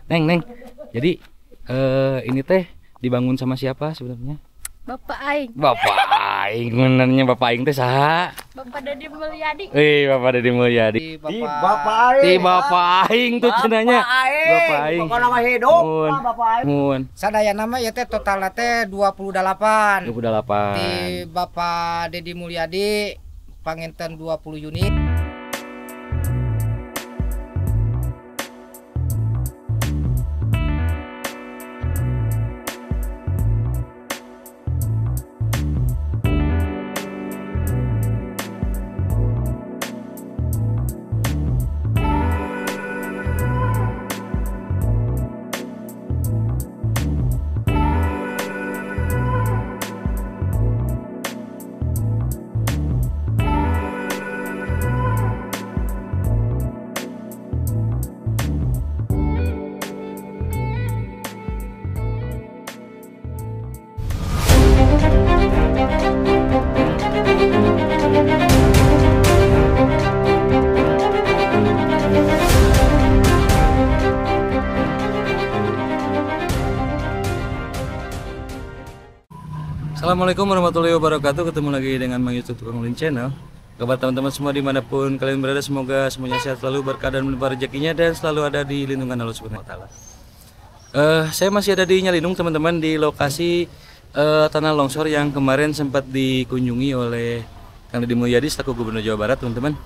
Neng. Jadi ini teh dibangun sama siapa sebenarnya? Bapak Aing. Bapak Aing, benernya Bapak Aing teh saha? Bapak Dadi Mulyadi. Bapak Dadi Mulyadi. Bapak Aing tuh cenanya. Bapak Aing. Bapak nama hidup. Bapak Aing. Sadaya nama ya teh totalnya teh 28. 28. Di Bapak Dedi Mulyadi panginten 20 unit. Assalamualaikum warahmatullahi wabarakatuh. Ketemu lagi dengan Mang YouTube Tukang Ulin Channel. Kabar teman-teman semua dimanapun kalian berada, semoga semuanya sehat selalu, berkah dan melimpah rezekinya, dan selalu ada di lindungan Allah Subhanahu Wa Taala. Saya masih ada di Nyalindung teman-teman, di lokasi tanah longsor yang kemarin sempat dikunjungi oleh Kang Dedi Mulyadi selaku Gubernur Jawa Barat teman-teman.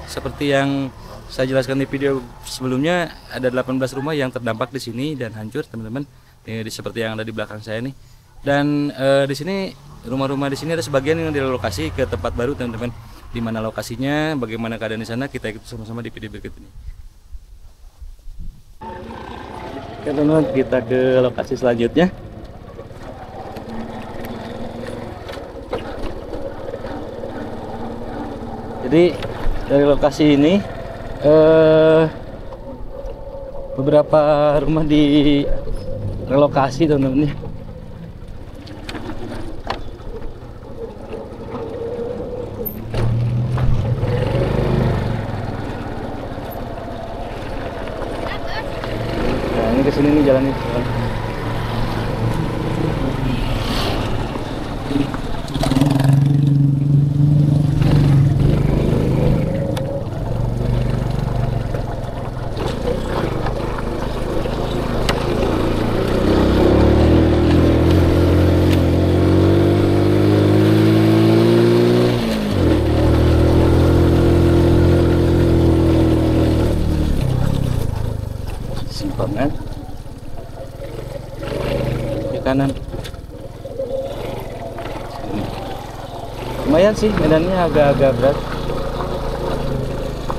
Seperti yang saya jelaskan di video sebelumnya, ada 18 rumah yang terdampak di sini dan hancur teman-teman. Seperti yang ada di belakang saya nih. Dan di sini rumah-rumah di sini ada sebagian yang direlokasi ke tempat baru teman-teman. Di mana lokasinya, bagaimana keadaan di sana, kita ikut sama-sama di video berikut ini. Oke teman-teman, kita ke lokasi selanjutnya. Jadi dari lokasi ini beberapa rumah direlokasi teman-teman. Ke sini nih jalannya. Simpangan kanan. Lumayan sih medannya, agak-agak berat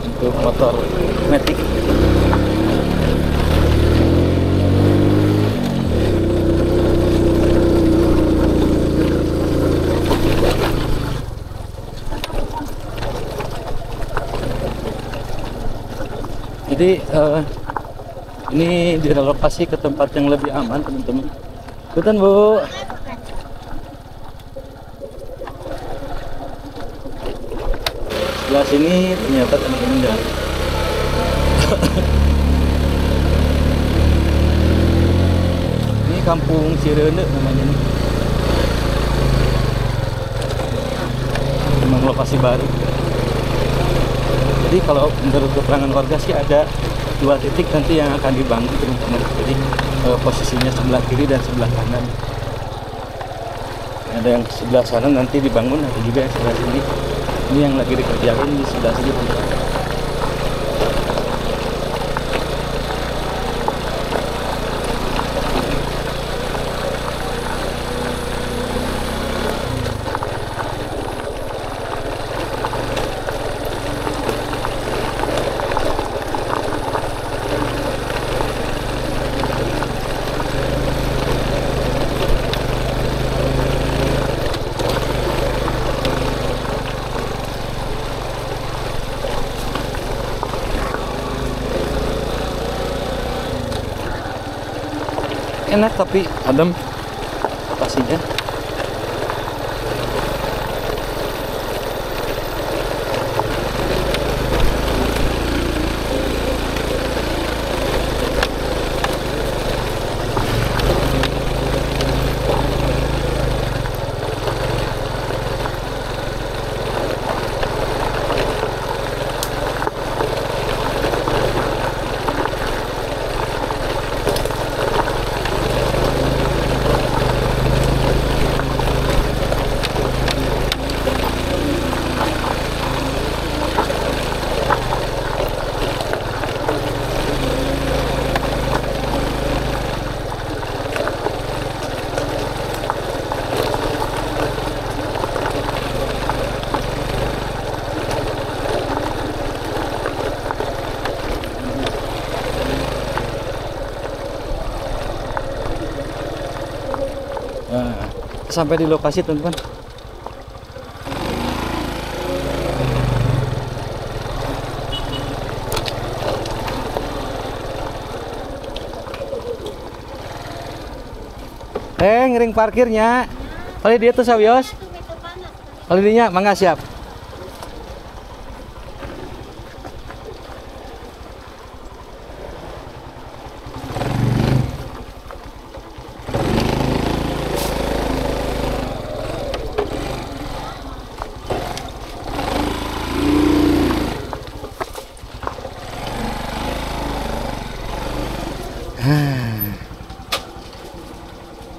untuk motor matic. Jadi ini direlokasi ke tempat yang lebih aman teman-teman. Ikutan Bu. Sebelah sini ternyata teman-teman jalan. Ini Kampung Cirende namanya nih. Memang lokasi baru. Jadi kalau menurut keterangan warga sih ada 2 titik nanti yang akan dibangun teman-teman. Jadi posisinya sebelah kiri dan sebelah kanan. Ada yang sebelah sana nanti dibangun, ada juga yang sebelah sini. Ini yang lagi dikerjain di sebelah sini. Enak tapi adem lokasinya. sampai di lokasi teman-teman. Ngiring parkirnya. Kali dia tuh sawios. Kali dinya mangga siap.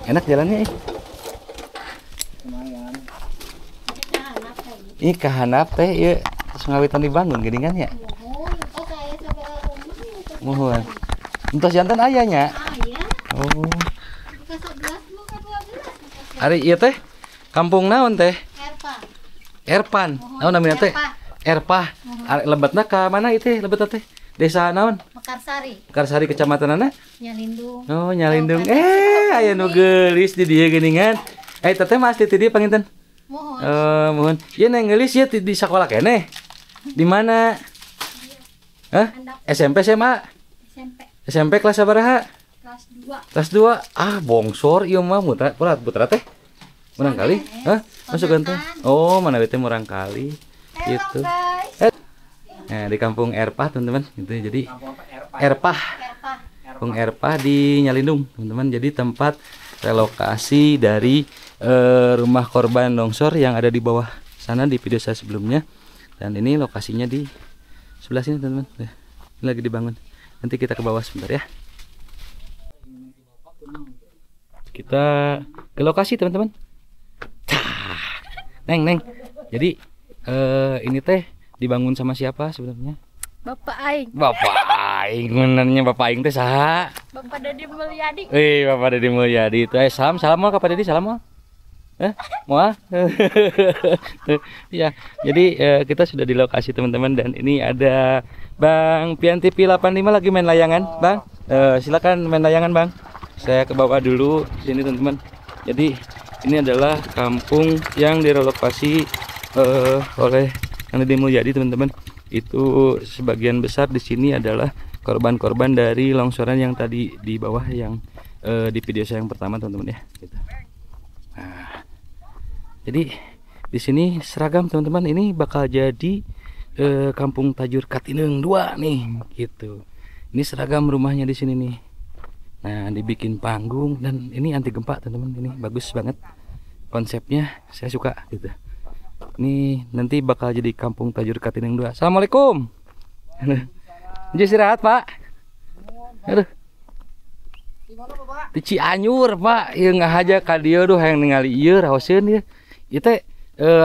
Enak jalannya Ih kahanap teh ya terus ngawitan dibangun gini kan ya. Mohon. Entos jantan ayahnya. Oh. Ari ieu teh kampung naon teh? Erpan. Naon namanya teh? Erpah. Lebetna ka mana itu lebetna teh? Desa naon? Mekarsari. Mekarsari kecamatan mana? Nyalindung. Oh, Nyalindung. Aya nu geulis di dieu geuningan. Teteh Mas di dieu panginten. Mohon. Mohon. Ieu neng geulis ya di sekolah keneh. Di mana? Hah? SMP SMA? SMP kelas sabaraha? Kelas 2. Ah, bongsor ieu mah putra teh. Murang kali. Hah? Masuk teh. Oh, mana teh murang kali. Gitu. Nah, di kampung Erpah teman-teman gitu. Jadi Erpah. Kampung Erpah di Nyalindung teman-teman. Jadi tempat relokasi dari rumah korban longsor yang ada di bawah sana di video saya sebelumnya. Dan ini lokasinya di sebelah sini teman-teman. Ini lagi dibangun. Nanti kita ke bawah sebentar ya. Kita ke lokasi teman-teman. Neng. Jadi ini teh dibangun sama siapa sebenarnya? Bapak Aing. Bapak Aing, benernya Bapak Aing teh saha? Bapak Dedi Mulyadi. Bapak Dedi Mulyadi itu. Salam mau ke Pak Dedi, salam mau. Mau? Ya, jadi kita sudah di lokasi teman-teman dan ini ada Bang Pian TV 85 lagi main layangan, Bang. Silakan main layangan, Bang. Saya ke bawah dulu sini teman-teman. Jadi ini adalah kampung yang direlokasi oleh Dedi Mulyadi teman-teman. Itu sebagian besar di sini adalah korban-korban dari longsoran yang tadi di bawah yang di video saya yang pertama teman-teman ya. Gitu. Nah, jadi di sini seragam teman-teman. Ini bakal jadi kampung Tajur Katineng 2 nih, gitu. Ini seragam rumahnya di sini nih. Nah, dibikin panggung dan ini anti gempa teman-teman. Ini bagus banget konsepnya, saya suka gitu. Ini nanti bakal jadi kampung Tajur Katineng 2. Assalamualaikum. Istirahat Pak. Aduh. Di Cianjur Pak, ieu ngahaja ka dieu duh hayang ningali ieu raoseun ieu. Ieu teh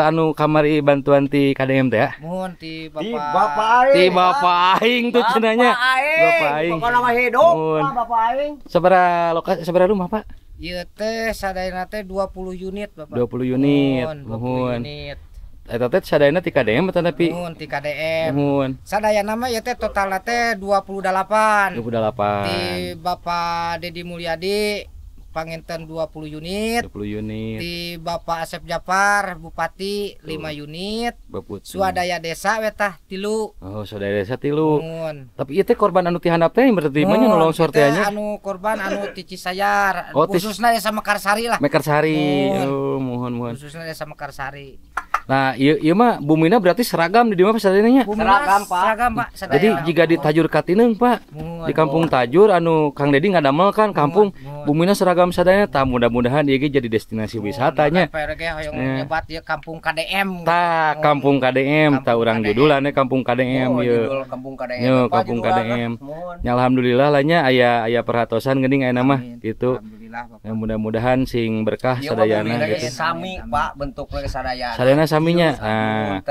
anu kamari bantuan ti KDM teh ya. Mohon ti Bapak. Ti Bapak Aing tuh cenanya. Bapak Aing. Bapak nama hidup. Bapak Aing. Sabaraha lokasi sabaraha rumah Pak? Ieu teh sadayana teh 20 unit Bapak. 20 unit. Mohon. 20 unit. Eta teh sadayana ti KDM atau tapi? Mohon ti KDM. Mohon. Sadayana mah ieu teh totalna teh 28. 28. Ti Bapak Dedi Mulyadi panginten 20 unit. 20 unit. Di Bapak Asep Japar Bupati 5 unit. Swadaya desa wetah 3. Oh, swadaya desa 3. Mohon. Tapi ieu teh korban anu ti handap teh berarti mah nya longsor teh nya. Anu korban anu ti Cisayar. Oh, khususna desa Mekarsari lah. Mekarsari. Mohon. Oh, mohon. Khususna desa Mekarsari. Nah, ieu mah bumina berarti seragam di dieu mah sadananya. Seragam, Pak. Seragam, Pak. Jadi jika di Tajur Katineng, Pak. Di Kampung Tajur anu Kang Dedi ngadamel kan kampung bumina seragam sadayana. Tah mudah-mudahan ieu jadi destinasi wisatanya. PRG hoyong nyebat ieu Kampung KDM. Tah, Kampung KDM, tah urang judulannya Kampung KDM ieu. Judul Kampung KDM. Yo, Kampung KDM. Ya, alhamdulillah lah nya aya perhatosan geuning aya mah gitu. Alhamdulillah, Bapak. Ya, mudah-mudahan sing berkah sadayana gitu. Sami Pak bentuknya sadayana. Sadayana saminya. Nah,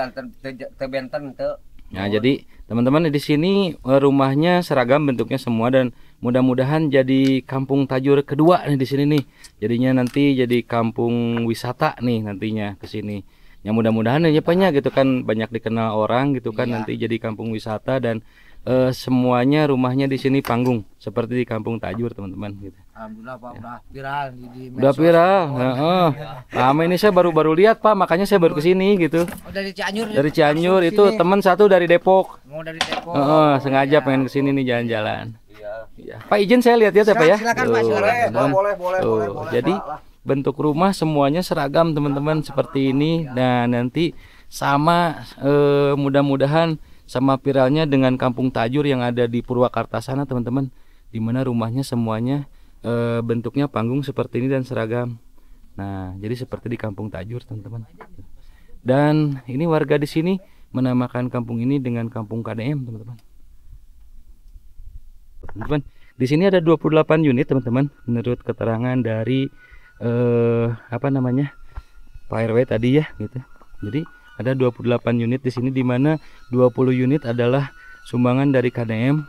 tebenten teu. nah jadi teman-teman di sini rumahnya seragam bentuknya semua dan mudah-mudahan jadi kampung Tajur kedua nih di sini nih. Jadinya nanti jadi kampung wisata nih nantinya ke sini. Ya mudah-mudahan ya Pak gitu kan banyak dikenal orang gitu kan nanti jadi kampung wisata dan semuanya rumahnya di sini panggung seperti di Kampung Tajur teman-teman gitu. Alhamdulillah Pak udah viral di Udah medsos. viral. Heeh. Lama ini saya baru lihat Pak, makanya saya baru kesini gitu. Oh, dari Cianjur. Dari Cianjur langsung itu sini. teman satu dari Depok. Mau dari Depok. Heeh, sengaja pengen kesini nih jalan-jalan. Iya. Pak izin saya lihat ya Pak ya. Silakan, Pak, Tuh, silakan. teman-teman. Tuh, jadi bentuk rumah semuanya seragam teman-teman seperti ini. Dan nanti sama mudah-mudahan sama viralnya dengan Kampung Tajur yang ada di Purwakarta sana teman-teman, dimana rumahnya semuanya bentuknya panggung seperti ini dan seragam. Nah jadi seperti di Kampung Tajur teman-teman. Dan ini warga di sini menamakan kampung ini dengan Kampung KDM teman-teman. Teman-teman, di sini ada 28 unit teman-teman menurut keterangan dari Pak RW tadi ya gitu. Jadi ada 28 unit di sini, di mana 20 unit adalah sumbangan dari KDM.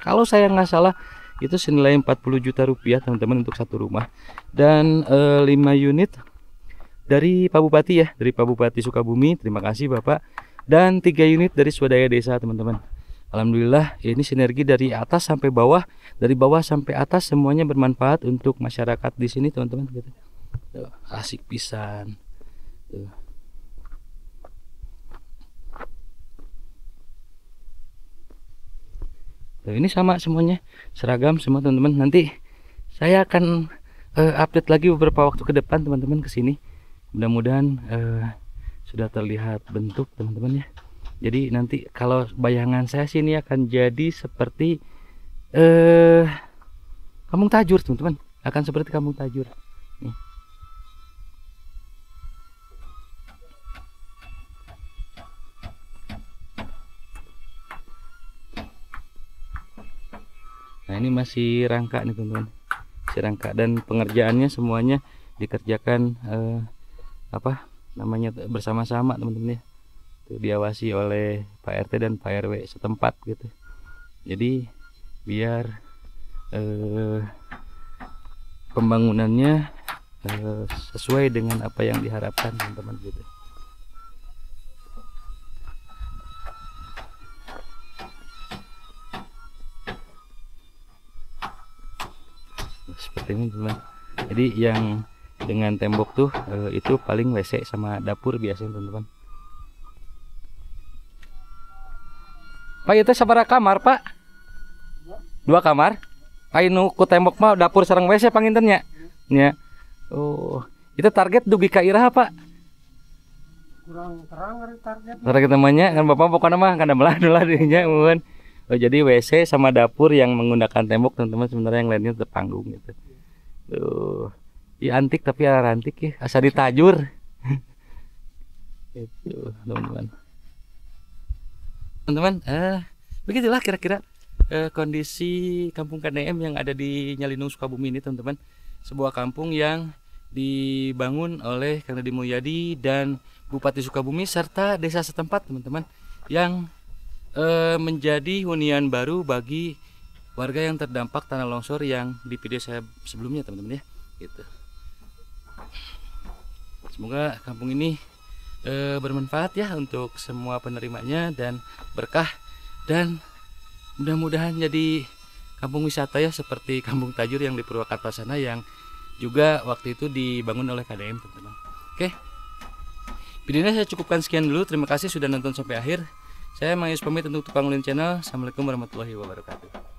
Kalau saya nggak salah itu senilai 40 juta rupiah teman-teman untuk satu rumah. Dan 5 unit dari Pak Bupati ya, dari Pak Bupati Sukabumi. Terima kasih Bapak. Dan 3 unit dari swadaya desa teman-teman. Alhamdulillah ini sinergi dari atas sampai bawah, dari bawah sampai atas semuanya bermanfaat untuk masyarakat di sini teman-teman. Gitu. Tuh, asik pisan. Tuh. Tuh, ini sama semuanya seragam semua teman-teman. Nanti saya akan update lagi beberapa waktu ke depan teman-teman ke sini. Mudah-mudahan sudah terlihat bentuk teman-teman ya. Jadi nanti kalau bayangan saya sini akan jadi seperti Kampung Tajur teman-teman. Akan seperti Kampung Tajur. Nih. Nah ini masih rangka nih teman-teman, masih rangka dan pengerjaannya semuanya dikerjakan bersama-sama teman-teman ya. Tuh, diawasi oleh Pak RT dan Pak RW setempat gitu. Jadi biar pembangunannya sesuai dengan apa yang diharapkan teman-teman gitu. Seperti ini teman. Jadi yang dengan tembok tuh itu paling WC sama dapur biasanya teman-teman. Pak itu sabaraha kamar Pak? 2 kamar. Ainu ku tembok mah dapur sareng WC pangintennya. Nya. Oh, itu target dugi ka iraha Pak? Kurang terang dari target. Target namanya kan Bapak pokoknya mah kada melah dinya mun. Oh, jadi WC sama dapur yang menggunakan tembok teman-teman, sebenarnya yang lainnya tetap panggung gitu. Tuh. Ya antik tapi ala antik ya, asa ditajur. Itu teman-teman. Teman-teman, begitulah kira-kira kondisi Kampung KDM yang ada di Nyalinung Sukabumi ini teman-teman. Sebuah kampung yang dibangun oleh Kang Deddy Mulyadi dan Bupati Sukabumi serta desa setempat teman-teman, yang menjadi hunian baru bagi warga yang terdampak tanah longsor yang di video saya sebelumnya teman-teman ya gitu. Semoga kampung ini bermanfaat ya untuk semua penerimanya dan berkah, dan mudah-mudahan jadi kampung wisata ya seperti Kampung Tajur yang di Purwakarta sana yang juga waktu itu dibangun oleh KDM teman-teman. Oke, videonya saya cukupkan sekian dulu. Terima kasih sudah nonton sampai akhir. Saya Mayus pamit untuk Tukang Ulin Channel. Assalamualaikum warahmatullahi wabarakatuh.